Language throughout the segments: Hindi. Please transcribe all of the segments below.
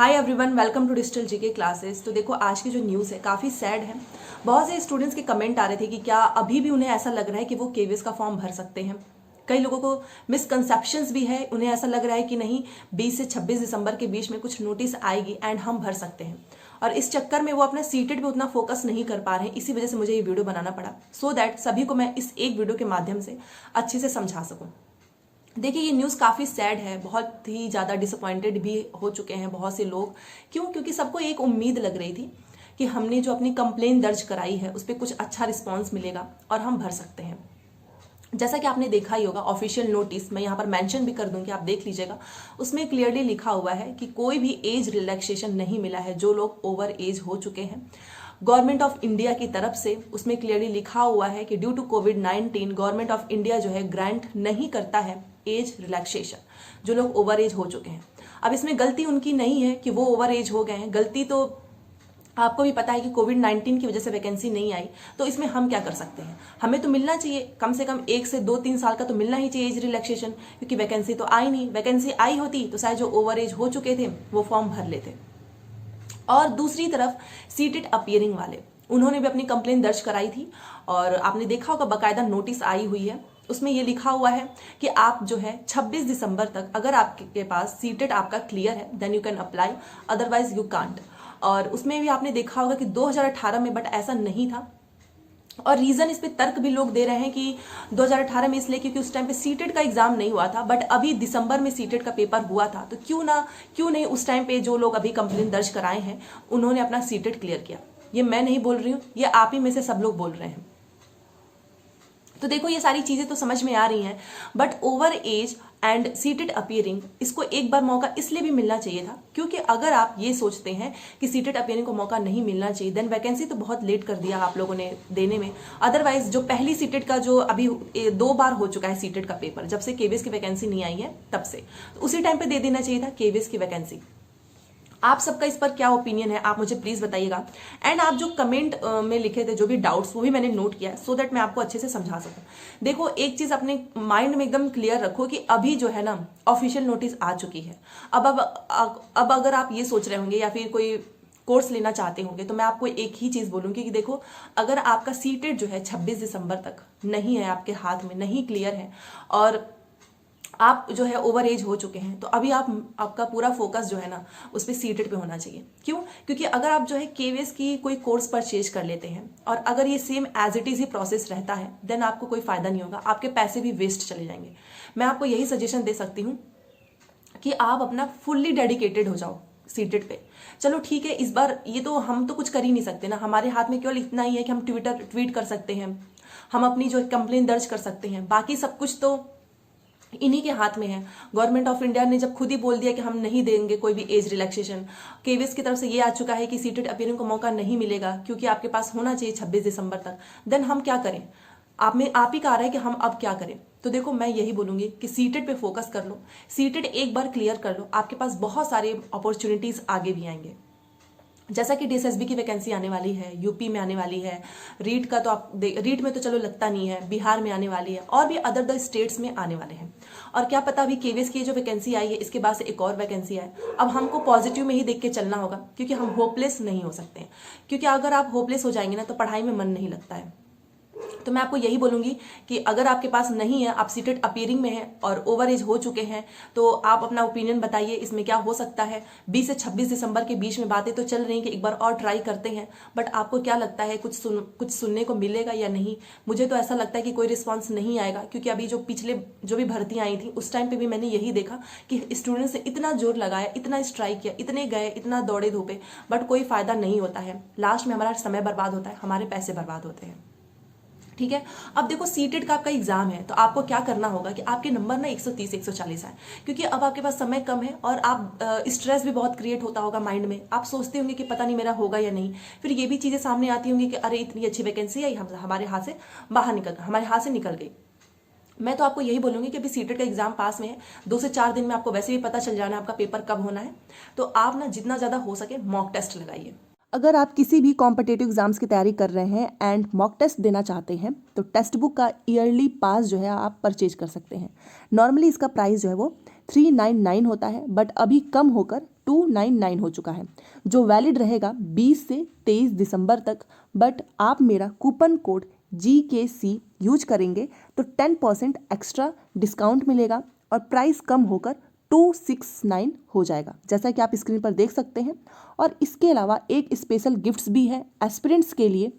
Hi everyone, welcome to digital GK classes. तो देखो, आज की जो न्यूज़ है काफ़ी सैड है। बहुत से स्टूडेंट्स के कमेंट आ रहे थे कि क्या अभी भी उन्हें ऐसा लग रहा है कि वो केवीएस का फॉर्म भर सकते हैं। कई लोगों को मिसकंसेप्शंस भी है, उन्हें ऐसा लग रहा है कि नहीं, 20 से 26 दिसंबर के बीच में कुछ नोटिस आएगी एंड हम भर सकते हैं। और इस चक्कर में वो अपना सीटेड पे उतना फोकस नहीं कर पा रहे हैं। इसी वजह से मुझे ये वीडियो बनाना पड़ा, सो दैट सभी को मैं इस एक वीडियो के माध्यम से अच्छे से समझा सकूँ। देखिए, ये न्यूज़ काफ़ी सैड है, बहुत ही ज़्यादा डिसअपॉइंटेड भी हो चुके हैं बहुत से लोग। क्यों? क्योंकि सबको एक उम्मीद लग रही थी कि हमने जो अपनी कंप्लेन दर्ज कराई है उस पर कुछ अच्छा रिस्पांस मिलेगा और हम भर सकते हैं। जैसा कि आपने देखा ही होगा, ऑफिशियल नोटिस मैं यहाँ पर मेंशन भी कर दूंगी, आप देख लीजिएगा। उसमें क्लियरली लिखा हुआ है कि कोई भी एज रिलैक्सेशन नहीं मिला है जो लोग ओवर एज हो चुके हैं। गवर्नमेंट ऑफ इंडिया की तरफ से उसमें क्लियरली लिखा हुआ है कि ड्यू टू कोविड-19 गवर्नमेंट ऑफ इंडिया जो है ग्रांट नहीं करता है एज रिलैक्सेशन जो लोग ओवर एज हो चुके हैं। अब इसमें गलती उनकी नहीं है कि वो ओवर एज हो गए हैं, गलती तो आपको भी पता है कि कोविड-19 की वजह से वैकेंसी नहीं आई। तो इसमें हम क्या कर सकते हैं? हमें तो मिलना चाहिए, कम से कम 1 से 2-3 साल का तो मिलना ही चाहिए एज रिलैक्सेशन, क्योंकि वैकेंसी तो आई नहीं। वैकेंसी आई होती तो शायद जो ओवर एज हो चुके थे वो फॉर्म भर लेते। और दूसरी तरफ सीटेड अपीयरिंग वाले, उन्होंने भी अपनी कंप्लेन दर्ज कराई थी और आपने देखा होगा बाकायदा नोटिस आई हुई है। उसमें ये लिखा हुआ है कि आप जो है 26 दिसंबर तक अगर आपके पास सीटेड आपका क्लियर है then you can apply, otherwise you can't. और उसमें भी आपने देखा होगा कि 2018 में बट ऐसा नहीं था। और रीजन इस पे तर्क भी लोग दे रहे हैं कि 2018 में इसलिए क्योंकि उस टाइम पे सीटेट का एग्जाम नहीं हुआ था, बट अभी दिसंबर में सीटेट का पेपर हुआ था। तो क्यों नहीं उस टाइम पे जो लोग अभी कंप्लेन दर्ज कराए हैं उन्होंने अपना सीटेट क्लियर किया। ये मैं नहीं बोल रही हूँ, ये आप ही में से सब लोग बोल रहे हैं। तो देखो, ये सारी चीजें तो समझ में आ रही हैं, but over age and CTET appearing इसको एक बार मौका इसलिए भी मिलना चाहिए था क्योंकि अगर आप ये सोचते हैं कि सीटेड अपीयरिंग को मौका नहीं मिलना चाहिए देन वैकेंसी तो बहुत लेट कर दिया आप लोगों ने देने में। अदरवाइज जो पहली सीटेड का जो अभी 2 बार हो चुका है सीटेड का पेपर, जब से केवीएस की वैकेंसी नहीं आई है तब से, तो उसी टाइम पे दे देना चाहिए था केवीएस की वैकेंसी। आप सबका इस पर क्या ओपिनियन है आप मुझे प्लीज बताइएगा। एंड आप जो कमेंट में लिखे थे जो भी डाउट्स वो भी मैंने नोट किया है, सो दैट मैं आपको अच्छे से समझा सकूं। देखो, एक चीज अपने माइंड में एकदम क्लियर रखो कि अभी जो है ना ऑफिशियल नोटिस आ चुकी है। अब अगर आप ये सोच रहे होंगे या फिर कोई कोर्स लेना चाहते होंगे तो मैं आपको एक ही चीज बोलूंगी कि देखो, अगर आपका सीटेड जो है 26 दिसंबर तक नहीं है, आपके हाथ में नहीं क्लियर है और आप जो है ओवर एज हो चुके हैं, तो अभी आपका पूरा फोकस जो है ना उस पर सीटेड पे होना चाहिए। क्यों? क्योंकि अगर आप जो है केवीएस की कोई कोर्स परचेज कर लेते हैं और अगर ये सेम एज इट इज ही प्रोसेस रहता है देन आपको कोई फायदा नहीं होगा, आपके पैसे भी वेस्ट चले जाएंगे। मैं आपको यही सजेशन दे सकती हूँ कि आप अपना फुल्ली डेडिकेटेड हो जाओ सीटेड पे। चलो ठीक है, इस बार ये तो हम तो कुछ कर ही नहीं सकते ना, हमारे हाथ में केवल इतना ही है कि हम ट्वीट कर सकते हैं, हम अपनी जो कंप्लेन दर्ज कर सकते हैं, बाकी सब कुछ तो इन्हीं के हाथ में है। गवर्नमेंट ऑफ इंडिया ने जब खुद ही बोल दिया कि हम नहीं देंगे कोई भी एज रिलैक्सेशन, केवीएस की तरफ से ये आ चुका है कि सीटेड अपीयरिंग को मौका नहीं मिलेगा क्योंकि आपके पास होना चाहिए 26 दिसंबर तक, देन हम क्या करें? आप ही कह रहे हैं कि हम अब क्या करें। तो देखो, मैं यही बोलूंगी कि सीटेड पे फोकस कर लो, सीटेड एक बार क्लियर कर लो, आपके पास बहुत सारे अपॉर्चुनिटीज आगे भी आएंगे। जैसा कि डीएसएसबी की वैकेंसी आने वाली है, यूपी में आने वाली है, रीट का तो रीट में तो चलो लगता नहीं है, बिहार में आने वाली है और भी अदर द स्टेट्स में आने वाले हैं। और क्या पता अभी केवीएस की जो वैकेंसी आई है इसके बाद से एक और वैकेंसी आए। अब हमको पॉजिटिव में ही देख के चलना होगा क्योंकि हम होपलेस नहीं हो सकते हैं, क्योंकि अगर आप होपलेस हो जाएंगे ना तो पढ़ाई में मन नहीं लगता है। तो मैं आपको यही बोलूंगी कि अगर आपके पास नहीं है, आप सीटेड अपीयरिंग में हैं और ओवर एज हो चुके हैं, तो आप अपना ओपिनियन बताइए इसमें क्या हो सकता है। 20 से 26 दिसंबर के बीच में बातें तो चल रही कि एक बार और ट्राई करते हैं, बट आपको क्या लगता है कुछ सुनने को मिलेगा या नहीं? मुझे तो ऐसा लगता है कि कोई रिस्पॉन्स नहीं आएगा, क्योंकि अभी जो पिछले जो भी भर्तियां आई थी उस टाइम पे भी मैंने यही देखा कि स्टूडेंट्स ने इतना जोर लगाया, इतना स्ट्राइक किया, इतने गए, इतना दौड़े धूपे, बट कोई फायदा नहीं होता है। लास्ट में हमारा समय बर्बाद होता है, हमारे पैसे बर्बाद होते हैं। ठीक है, अब देखो, सीटेड का आपका एग्जाम है तो आपको क्या करना होगा कि आपके नंबर ना 130 140 आए, क्योंकि अब आपके पास समय कम है और आप स्ट्रेस भी बहुत क्रिएट होता होगा माइंड में। आप सोचते होंगे कि पता नहीं मेरा होगा या नहीं, फिर ये भी चीजें सामने आती होंगी कि अरे इतनी अच्छी वैकेंसी आई, हमारे हाथ से हमारे हाथ से निकल गई। मैं तो आपको यही बोलूंगी कि अभी सीटेड का एग्जाम पास में है, 2 से 4 दिन में आपको वैसे भी पता चल जाना है आपका पेपर कब होना है। तो आप ना जितना ज्यादा हो सके मॉक टेस्ट लगाइए। अगर आप किसी भी कॉम्पिटेटिव एग्जाम्स की तैयारी कर रहे हैं एंड मॉक टेस्ट देना चाहते हैं तो टेक्स्ट बुक का ईयरली पास जो है आप परचेज कर सकते हैं। नॉर्मली इसका प्राइस जो है वो 399 होता है, बट अभी कम होकर 299 हो चुका है, जो वैलिड रहेगा 20 से 23 दिसंबर तक। बट आप मेरा कूपन कोड GKC यूज करेंगे तो 10% एक्स्ट्रा डिस्काउंट मिलेगा और प्राइस कम होकर 269 हो जाएगा, जैसा कि आप स्क्रीन पर देख सकते हैं। और इसके अलावा एक स्पेशल गिफ्ट्स भी है एस्पिरेंट्स के लिए।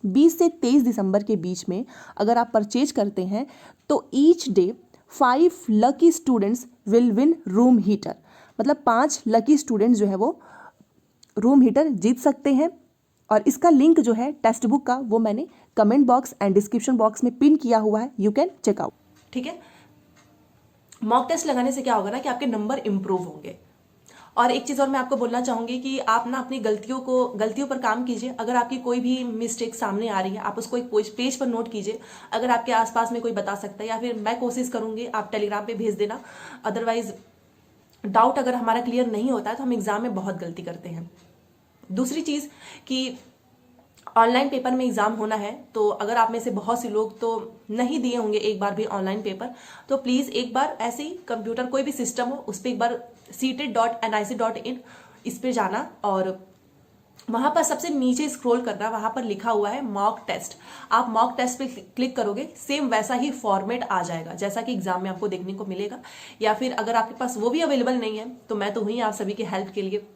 20 से 23 दिसंबर के बीच में अगर आप परचेज करते हैं तो each day 5 lucky students will win room heater, मतलब 5 लकी स्टूडेंट्स जो है वो रूम हीटर जीत सकते हैं। और इसका लिंक जो है टेक्स्ट बुक का वो मैंने comment box and description box में पिन किया हुआ है, यू कैन चेक आउट। ठीक है, मॉक टेस्ट लगाने से क्या होगा ना कि आपके नंबर इंप्रूव होंगे। और एक चीज़ और मैं आपको बोलना चाहूंगी कि आप ना अपनी गलतियों पर काम कीजिए। अगर आपकी कोई भी मिस्टेक सामने आ रही है, आप उसको एक पेज पर नोट कीजिए। अगर आपके आसपास में कोई बता सकता है या फिर मैं कोशिश करूंगी, आप टेलीग्राम पे भेज देना। अदरवाइज डाउट अगर हमारा क्लियर नहीं होता है तो हम एग्जाम में बहुत गलती करते हैं। दूसरी चीज़ कि ऑनलाइन पेपर में एग्जाम होना है, तो अगर आप में से बहुत से लोग तो नहीं दिए होंगे एक बार भी ऑनलाइन पेपर, तो प्लीज़ एक बार ऐसे ही कंप्यूटर कोई भी सिस्टम हो उस पर एक बार seated.nic.in इस पे जाना और वहां पर सबसे नीचे स्क्रॉल करना, वहां पर लिखा हुआ है मॉक टेस्ट। आप मॉक टेस्ट पे क्लिक करोगे, सेम वैसा ही फॉर्मेट आ जाएगा जैसा कि एग्जाम में आपको देखने को मिलेगा। या फिर अगर आपके पास वो भी अवेलेबल नहीं है तो मैं तो हुई आप सभी की हेल्प के लिए।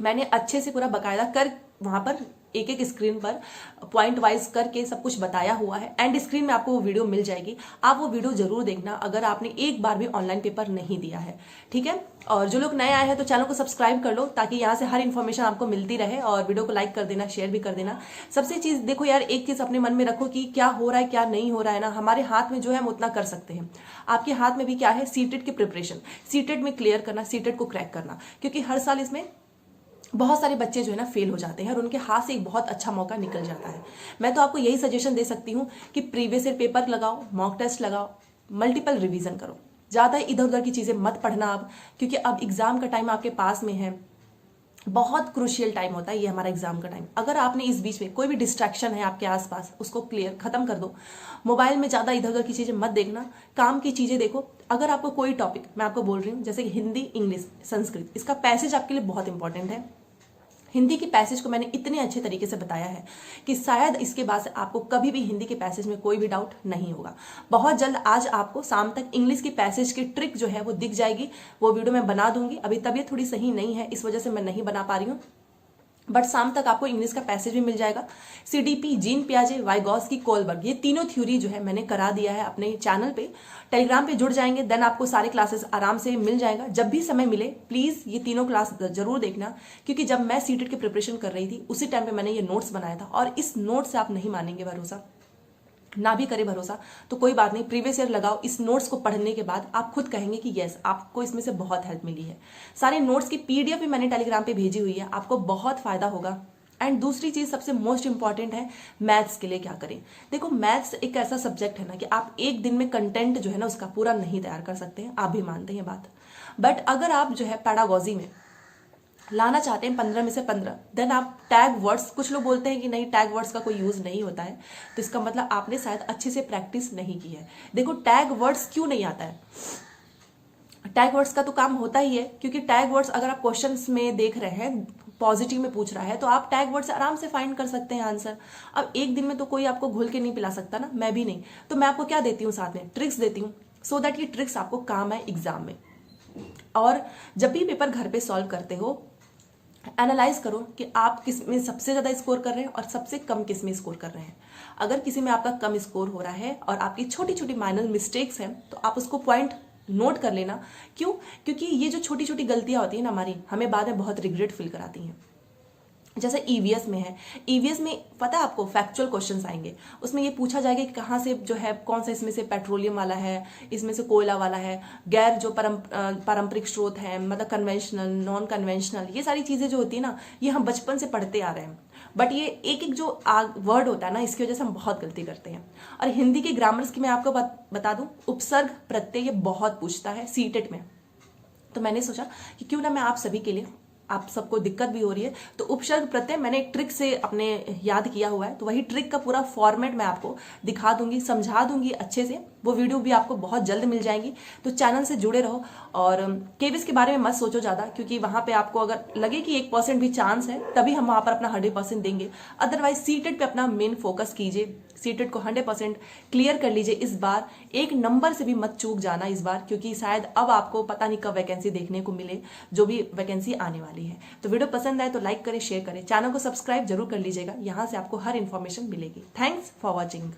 मैंने अच्छे से पूरा बकायदा कर वहां पर एक एक स्क्रीन पर पॉइंट वाइज करके सब कुछ बताया हुआ है। एंड स्क्रीन में आपको वो वीडियो मिल जाएगी, आप वो वीडियो जरूर देखना अगर आपने एक बार भी ऑनलाइन पेपर नहीं दिया है। ठीक है, और जो लोग नए आए हैं तो चैनल को सब्सक्राइब कर लो ताकि यहाँ से हर इन्फॉर्मेशन आपको मिलती रहे। और वीडियो को लाइक कर देना, शेयर भी कर देना। सबसे चीज देखो यार, एक चीज अपने मन में रखो कि क्या हो रहा है क्या नहीं हो रहा है ना, हमारे हाथ में जो है हम उतना कर सकते हैं। आपके हाथ में भी क्या है, सीटेट की प्रिपरेशन, सीटेट में क्लियर करना, सीटेट को क्रैक करना। क्योंकि हर साल इसमें बहुत सारे बच्चे जो है ना फेल हो जाते हैं और उनके हाथ से एक बहुत अच्छा मौका निकल जाता है। मैं तो आपको यही सजेशन दे सकती हूँ कि प्रीवियस ईयर पेपर लगाओ, मॉक टेस्ट लगाओ, मल्टीपल रिवीजन करो। ज़्यादा इधर उधर की चीज़ें मत पढ़ना अब, क्योंकि अब एग्जाम का टाइम आपके पास में है। बहुत क्रूशियल टाइम होता है ये हमारा एग्जाम का टाइम। अगर आपने इस बीच में कोई भी डिस्ट्रैक्शन है आपके आसपास, उसको क्लियर खत्म कर दो। मोबाइल में ज़्यादा इधर उधर की चीज़ें मत देखना, काम की चीज़ें देखो। अगर आपको कोई टॉपिक, मैं आपको बोल रही हूँ जैसे कि हिंदी, इंग्लिश, संस्कृत, इसका पैसेज आपके लिए बहुत इंपॉर्टेंट है। हिंदी की पैसेज को मैंने इतने अच्छे तरीके से बताया है कि शायद इसके बाद से आपको कभी भी हिंदी के पैसेज में कोई भी डाउट नहीं होगा। बहुत जल्द आज आपको शाम तक इंग्लिश की पैसेज की ट्रिक जो है वो दिख जाएगी, वो वीडियो मैं बना दूंगी। अभी तबीयत थोड़ी सही नहीं है, इस वजह से मैं नहीं बना पा रही हूँ, बट शाम तक आपको इंग्लिश का पैसेज भी मिल जाएगा। CDP, जीन पियाजे, वाइगॉस्की, कोलबर्ग, ये तीनों थ्योरी जो है मैंने करा दिया है अपने चैनल पे। टेलीग्राम पे जुड़ जाएंगे देन आपको सारे क्लासेस आराम से मिल जाएगा। जब भी समय मिले प्लीज ये तीनों क्लास जरूर देखना, क्योंकि जब मैं सीटेट की प्रिपरेशन कर रही थी उसी टाइम पे मैंने ये नोट्स बनाया था। और इस नोट से आप नहीं मानेंगे, भरोसा ना भी करे भरोसा तो कोई बात नहीं, प्रीवियस ईयर लगाओ। इस नोट्स को पढ़ने के बाद आप खुद कहेंगे कि यस, आपको इसमें से बहुत हेल्प मिली है। सारे नोट्स की PDF भी मैंने टेलीग्राम पे भेजी हुई है, आपको बहुत फायदा होगा। एंड दूसरी चीज सबसे मोस्ट इंपॉर्टेंट है, मैथ्स के लिए क्या करें। देखो मैथ्स एक ऐसा सब्जेक्ट है ना कि आप एक दिन में कंटेंट जो है ना उसका पूरा नहीं तैयार कर सकते हैं, आप भी मानते हैं बात। बट अगर आप जो है पैडागॉजी में लाना चाहते हैं 15 में से 15, देन आप टैग वर्ड्स, कुछ लोग बोलते हैं कि नहीं टैग वर्ड्स का कोई यूज नहीं होता है, तो इसका मतलब आपने शायद अच्छे से प्रैक्टिस नहीं की है। देखो टैग वर्ड्स क्यों नहीं आता है, टैग वर्ड्स का तो काम होता ही है, क्योंकि टैग वर्ड्स अगर आप क्वेश्चंस में देख रहे हैं, पॉजिटिव में पूछ रहा है तो आप टैग वर्ड से आराम से फाइंड कर सकते हैं आंसर। अब एक दिन में तो कोई आपको घुल के नहीं पिला सकता ना, मैं भी नहीं। तो मैं आपको क्या देती हूँ, साथ में ट्रिक्स देती हूँ, सो दैट ये ट्रिक्स आपको काम आए एग्जाम में। और जब भी पेपर घर पे सॉल्व करते हो, एनालाइज करो कि आप किस में सबसे ज्यादा स्कोर कर रहे हैं और सबसे कम किस में स्कोर कर रहे हैं। अगर किसी में आपका कम स्कोर हो रहा है और आपकी छोटी छोटी माइनर मिस्टेक्स हैं तो आप उसको पॉइंट नोट कर लेना। क्यों? क्योंकि ये जो छोटी छोटी गलतियां होती है ना हमारी, हमें बाद में बहुत रिग्रेट फील कराती हैं। जैसे EVS में है, EVS में पता है आपको फैक्चुअल क्वेश्चंस आएंगे, उसमें ये पूछा जाएगा कि कहाँ से जो है, कौन सा इसमें से पेट्रोलियम वाला है, इसमें से कोयला वाला है, गैर जो पारंपरिक स्रोत है, मतलब कन्वेंशनल, नॉन कन्वेंशनल, ये सारी चीजें जो होती है ना, ये हम बचपन से पढ़ते आ रहे हैं। बट ये एक एक जो वर्ड होता है ना, इसकी वजह से हम बहुत गलती करते हैं। और हिंदी के ग्रामर्स की मैं आपको बता दूं, उपसर्ग प्रत्यय ये बहुत पूछता है सीटेट में। तो मैंने सोचा कि क्यों ना मैं आप सभी के लिए, आप सबको दिक्कत भी हो रही है तो उपसर्ग प्रत्यय मैंने एक ट्रिक से अपने याद किया हुआ है, तो वही ट्रिक का पूरा फॉर्मेट मैं आपको दिखा दूंगी, समझा दूंगी अच्छे से, वो वीडियो भी आपको बहुत जल्द मिल जाएंगी। तो चैनल से जुड़े रहो और केवीएस के बारे में मत सोचो ज़्यादा, क्योंकि वहाँ पे आपको अगर लगे कि 1% भी चांस है तभी हम वहाँ पर अपना 100% देंगे। अदरवाइज सीटेट पे अपना मेन फोकस कीजिए, सीटेट को 100% क्लियर कर लीजिए। इस बार एक नंबर से भी मत चूक जाना इस बार, क्योंकि शायद अब आपको पता नहीं कब वैकेंसी देखने को मिले, जो भी वैकेंसी आने वाली है। तो वीडियो पसंद आए तो लाइक करें, शेयर करें, चैनल को सब्सक्राइब जरूर कर लीजिएगा। यहाँ से आपको हर इन्फॉर्मेशन मिलेगी। Thanks for watching.